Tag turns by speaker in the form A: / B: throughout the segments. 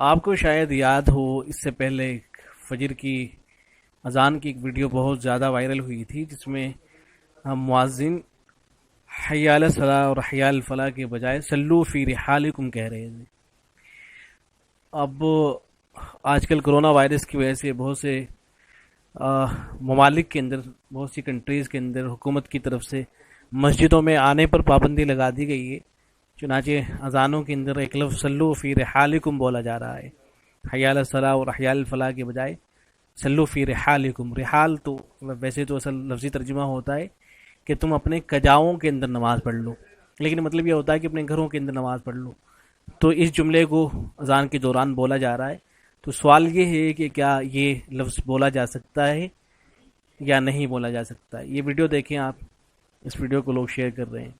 A: آپ کو شاید یاد ہو، اس سے پہلے فجر کی اذان کی ایک ویڈیو بہت زیادہ وائرل ہوئی تھی، جس میں ہم مؤذن حی علی الصلاۃ اور حی علی الفلاح کے بجائے سلو فی رحالکم کہہ رہے تھے۔ اب آج کل کرونا وائرس کی وجہ سے بہت سے ممالک کے اندر، بہت سی کنٹریز کے اندر حکومت کی طرف سے مسجدوں میں آنے پر پابندی لگا دی گئی ہے۔ چنانچہ اذانوں کے اندر ایک لفظ سلو فی رحالکم بولا جا رہا ہے، حی علی الصلاۃ اور حی علی الفلاح کے بجائے سلو فی رحالکم۔ رحال تو ویسے تو اصل لفظی ترجمہ ہوتا ہے کہ تم اپنے کجاؤں کے اندر نماز پڑھ لو، لیکن مطلب یہ ہوتا ہے کہ اپنے گھروں کے اندر نماز پڑھ لو۔ تو اس جملے کو اذان کے دوران بولا جا رہا ہے۔ تو سوال یہ ہے کہ کیا یہ لفظ بولا جا سکتا ہے یا نہیں بولا جا سکتا ہے؟ یہ ویڈیو دیکھیں آپ، اس ویڈیو کو لوگ شیئر کر رہے ہیں۔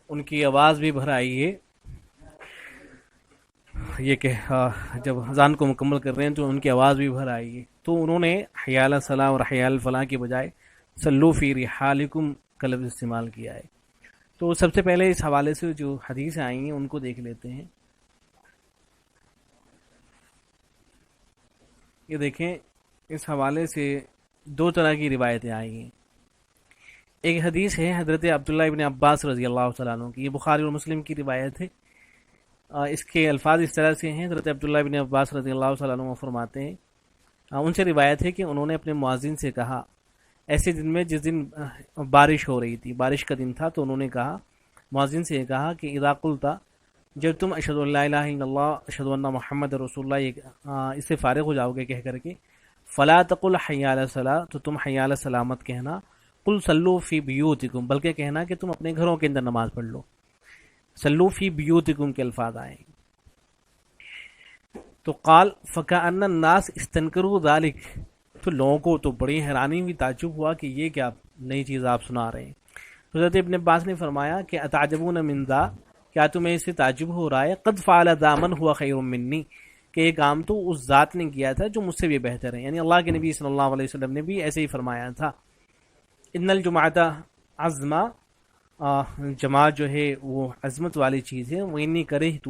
A: ان کی آواز بھی بھر آئی ہے، یہ کہ جب اذان کو مکمل کر رہے ہیں تو ان کی آواز بھی بھر آئی ہے۔ تو انہوں نے حی علی الصلاۃ اور حی علی الفلاح کے بجائے سلو فی رحالکم کا لفظ استعمال کیا ہے۔ تو سب سے پہلے اس حوالے سے جو حدیثیں آئی ہیں ان کو دیکھ لیتے ہیں۔ یہ دیکھیں، اس حوالے سے دو طرح کی روایتیں آئی ہیں۔ ایک حدیث ہے حضرت عبداللہ ابن عباس رضی اللہ تعالیٰ عنہ کی، یہ بخاری اور مسلم کی روایت ہے۔ اس کے الفاظ اس طرح سے ہیں، حضرت عبداللہ ابن عباس رضی اللہ تعالیٰ عنہ فرماتے ہیں، ان سے روایت ہے کہ انہوں نے اپنے مؤذن سے کہا، ایسے دن میں جس دن بارش ہو رہی تھی، بارش کا دن تھا، تو انہوں نے کہا، مؤذن سے کہا کہ اذا قلت، جب تم اشہد ان لا الہ الا اللہ اشہد ان محمد رسول اللہ اس سے فارغ ہو جاؤ گے کہہ کر کے، فلا تقل حی علی الصلاۃ، تو تم حی علی الصلاۃ مت کہنا، قل صلو فی بیوتکم، بلکہ کہنا کہ تم اپنے گھروں کے اندر نماز پڑھ لو۔ صلو فی بیوتکم کے الفاظ آئے۔ تو قال فکأن الناس استنکروا ذلک، تو لوگوں کو تو بڑی حیرانی ہوئی، تعجب ہوا کہ یہ کیا نئی چیز آپ سنا رہے ہیں۔ حضرت ابن عباس نے فرمایا کہ اتعجبون من ذا، کیا تمہیں اس سے تعجب ہو رہا ہے، قد فعل ذا من هو خیر منی، کہ یہ کام تو اس ذات نے کیا تھا جو مجھ سے بھی بہتر ہے۔ یعنی اللہ کے نبی صلی اللہ علیہ وسلم نے بھی ایسے ہی فرمایا تھا، ان الجمعۃ عظما، جماعت جو ہے وہ عظمت والی چیز ہے، وہ انی کرہت،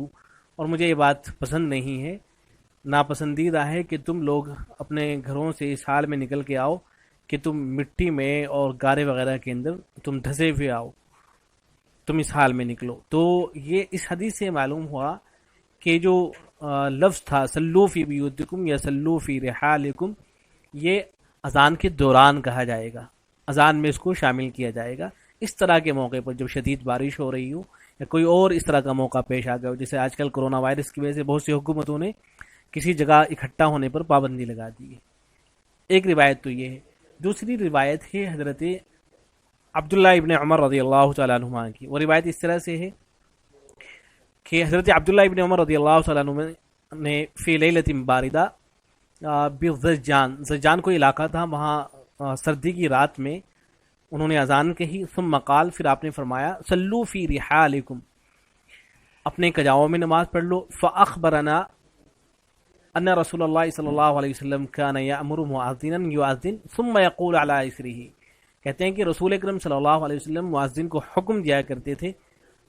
A: اور مجھے یہ بات پسند نہیں ہے، ناپسندیدہ ہے کہ تم لوگ اپنے گھروں سے اس حال میں نکل کے آؤ کہ تم مٹی میں اور گارے وغیرہ کے اندر تم دھسے ہوئے آؤ، تم اس حال میں نکلو۔ تو یہ اس حدیث سے معلوم ہوا کہ جو لفظ تھا سلو فی بیوتکم یا سلو فی رحالکم، یہ اذان کے دوران کہا جائے گا، اذان میں اس کو شامل کیا جائے گا۔ اس طرح کے موقع پر جب شدید بارش ہو رہی ہو یا کوئی اور اس طرح کا موقع پیش آ گیا ہو، جیسے آج کل کرونا وائرس کی وجہ سے بہت سی حکومتوں نے کسی جگہ اکٹھا ہونے پر پابندی لگا دی ہے۔ ایک روایت تو یہ ہے۔ دوسری روایت ہے حضرت عبداللہ ابن عمر رضی اللہ تعالیٰ عنہ کی۔ وہ روایت اس طرح سے ہے کہ حضرت عبداللہ ابن عمر رضی اللہ تعالیٰ عنہ نے فی لیلۃ باردہ بزجان، زجان کوئی علاقہ تھا، وہاں سردی کی رات میں انہوں نے اذان کہی، ثم قال، پھر آپ نے فرمایا، صلو فی رحالکم، اپنے کجاؤں میں نماز پڑھ لو۔ فاخبرنا ان رسول اللہ صلی اللہ علیہ وسلم کان یأمر مؤذنا یؤذن ثم یقول علی اثرہ، کہتے ہیں کہ رسول اکرم صلی اللہ علیہ وسلم مؤذن کو حکم دیا کرتے تھے،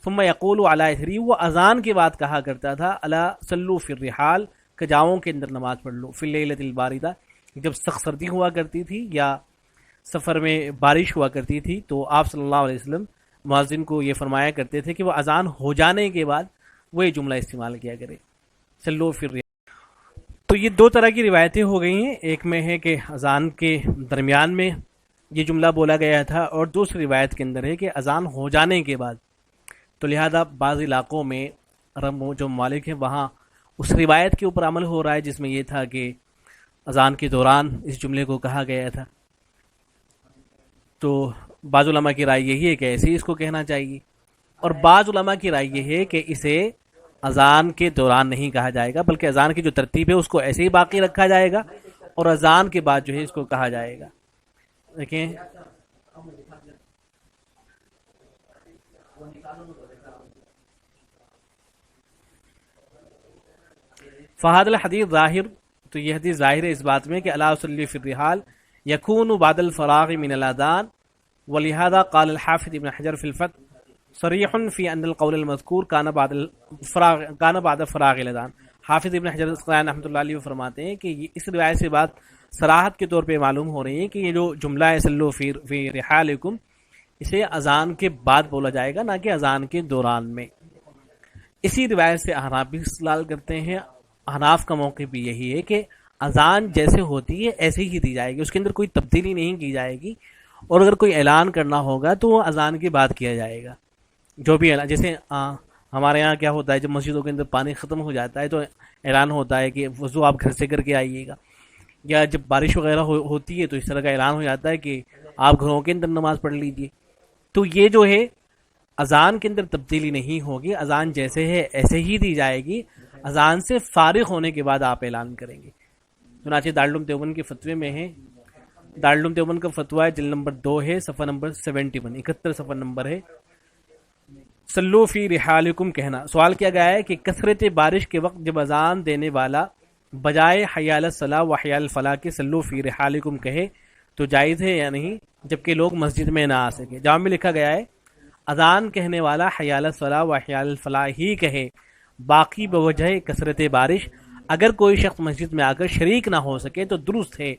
A: ثم یقول علی اثرہ، وہ اذان کے بعد کہا کرتا تھا، الا صلو فی الرحال، کجاؤں کے اندر نماز پڑھ لو، فی اللیلۃ الباردہ، جب سخت سردی ہوا کرتی تھی یا سفر میں بارش ہوا کرتی تھی، تو آپ صلی اللہ علیہ وسلم مؤذن کو یہ فرمایا کرتے تھے کہ وہ اذان ہو جانے کے بعد وہ یہ جملہ استعمال کیا کرے، صلو فی الرحال۔ یہ دو طرح کی روایتیں ہو گئی ہیں، ایک میں ہے کہ اذان کے درمیان میں یہ جملہ بولا گیا تھا، اور دوسری روایت کے اندر ہے کہ اذان ہو جانے کے بعد. تو لہذا بعض علاقوں میں عرب جو ممالک ہیں وہاں اس روایت کے اوپر عمل ہو رہا ہے جس میں یہ تھا کہ اذان کے دوران اس جملے کو کہا گیا تھا. تو بعض علماء کی رائے یہی ہے کہ ایسے ہی اس کو کہنا چاہیے، اور بعض علماء کی رائے یہ ہے کہ اسے اذان کے دوران نہیں کہا جائے گا، بلکہ اذان کی جو ترتیب ہے اس کو ایسے ہی باقی رکھا جائے گا، اور اذان کے بعد جو ہے اس کو کہا جائے گا. دیکھیں فہد الحدیث ظاہر، تو یہ حدیث ظاہر ہے اس بات میں کہ الا صلی فی الرحال یکون بعد الفراغ من الاذان، ولہذا قال الحافظ ابن حجر فی الفتح صریح فی ان القول المذکور کان بعد فراغ الاذان. حافظ ابن حجر الاسقلانی رحمۃ اللہ علیہ فرماتے ہیں کہ اس روایت سے بات صراحت کے طور پہ معلوم ہو رہی ہے کہ یہ جو جملہ ہے صلو فی رحالکم، اسے اذان کے بعد بولا جائے گا، نہ کہ اذان کے دوران میں. اسی روایت سے احناف بھی استدلال کرتے ہیں. احناف کا موقع بھی یہی ہے کہ اذان جیسے ہوتی ہے ایسے ہی دی جائے گی، اس کے اندر کوئی تبدیلی نہیں کی جائے گی، اور اگر کوئی اعلان کرنا ہوگا تو وہ اذان کے بعد کیا جائے گا. جو بھی اعلان، جیسے ہمارے یہاں کیا ہوتا ہے جب مسجدوں کے اندر پانی ختم ہو جاتا ہے تو اعلان ہوتا ہے کہ وضو آپ گھر سے کر کے آئیے گا، یا جب بارش وغیرہ ہوتی ہے تو اس طرح کا اعلان ہو جاتا ہے کہ آپ گھروں کے اندر نماز پڑھ لیجیے. تو یہ جو ہے اذان کے اندر تبدیلی نہیں ہوگی، اذان جیسے ہے ایسے ہی دی جائے گی، اذان سے فارغ ہونے کے بعد آپ اعلان کریں گے. چنانچہ دارالعلوم دیوبند کے فتوے میں ہے، دارالعلوم دیوبند کا فتویٰ ہے جلد نمبر 2 ہے، صفحہ نمبر 71 صفحہ نمبر ہے، صلو فی رحالکم کہنا. سوال کیا گیا ہے کہ کثرت بارش کے وقت جب اذان دینے والا بجائے حی علی الصلاۃ و حی علی الفلاح کے صلو فی رحالکم کہے تو جائز ہے یا نہیں، جبکہ لوگ مسجد میں نہ آ سکے. جواب میں لکھا گیا ہے اذان کہنے والا حی علی الصلاۃ و حی علی الفلاح ہی کہے، باقی بوجہ کثرت بارش اگر کوئی شخص مسجد میں آ کر شریک نہ ہو سکے تو درست ہے،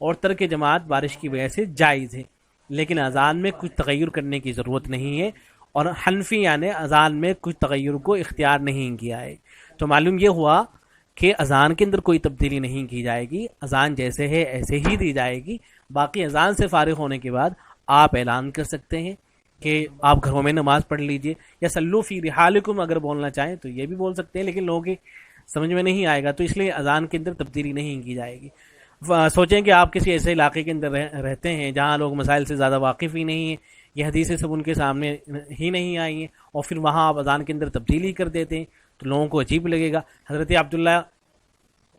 A: اور ترک جماعت بارش کی وجہ سے جائز ہے، لیکن اذان میں کچھ تغیر کرنے کی ضرورت نہیں ہے، اور حنفیہ نے اذان میں کچھ تغیر کو اختیار نہیں کیا ہے. تو معلوم یہ ہوا کہ اذان کے اندر کوئی تبدیلی نہیں کی جائے گی، اذان جیسے ہے ایسے ہی دی جائے گی. باقی اذان سے فارغ ہونے کے بعد آپ اعلان کر سکتے ہیں کہ آپ گھروں میں نماز پڑھ لیجئے، یا صلو فی رحالکم اگر بولنا چاہیں تو یہ بھی بول سکتے ہیں، لیکن لوگوں کی سمجھ میں نہیں آئے گا، تو اس لیے اذان کے اندر تبدیلی نہیں کی جائے گی. سوچیں کہ آپ کسی ایسے علاقے کے اندر رہتے ہیں جہاں لوگ مسائل سے زیادہ واقف ہی نہیں ہیں، یہ حدیثیں سب ان کے سامنے ہی نہیں آئی ہیں، اور پھر وہاں آپ اذان کے اندر تبدیلی کر دیتے ہیں تو لوگوں کو عجیب لگے گا. حضرت عبداللہ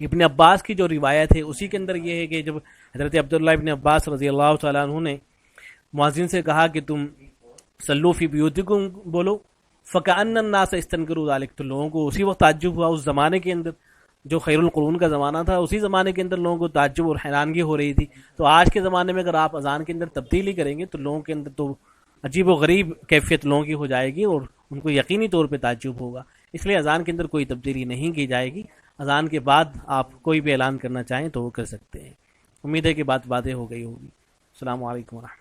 A: ابن عباس کی جو روایت ہے اسی کے اندر یہ ہے کہ جب حضرت عبداللہ ابن عباس رضی اللہ تعالیٰ عنہ نے مؤذن سے کہا کہ تم صلو فی بیوتکم بولو، فکأن الناس استنکروا ذلک، تو لوگوں کو اسی وقت تعجب ہوا. اس زمانے کے اندر جو خیر القرون کا زمانہ تھا، اسی زمانے کے اندر لوگوں کو تعجب اور حیرانگی ہو رہی تھی. تو آج کے زمانے میں اگر آپ اذان کے اندر تبدیلی کریں گے تو لوگوں کے اندر تو عجیب و غریب کیفیت لوگوں کی ہو جائے گی، اور ان کو یقینی طور پہ تعجب ہوگا. اس لیے اذان کے اندر کوئی تبدیلی نہیں کی جائے گی. اذان کے بعد آپ کوئی بھی اعلان کرنا چاہیں تو وہ کر سکتے ہیں. امید ہے کہ بات واضح ہو گئی ہوگی. السلام علیکم ورحمۃ اللہ.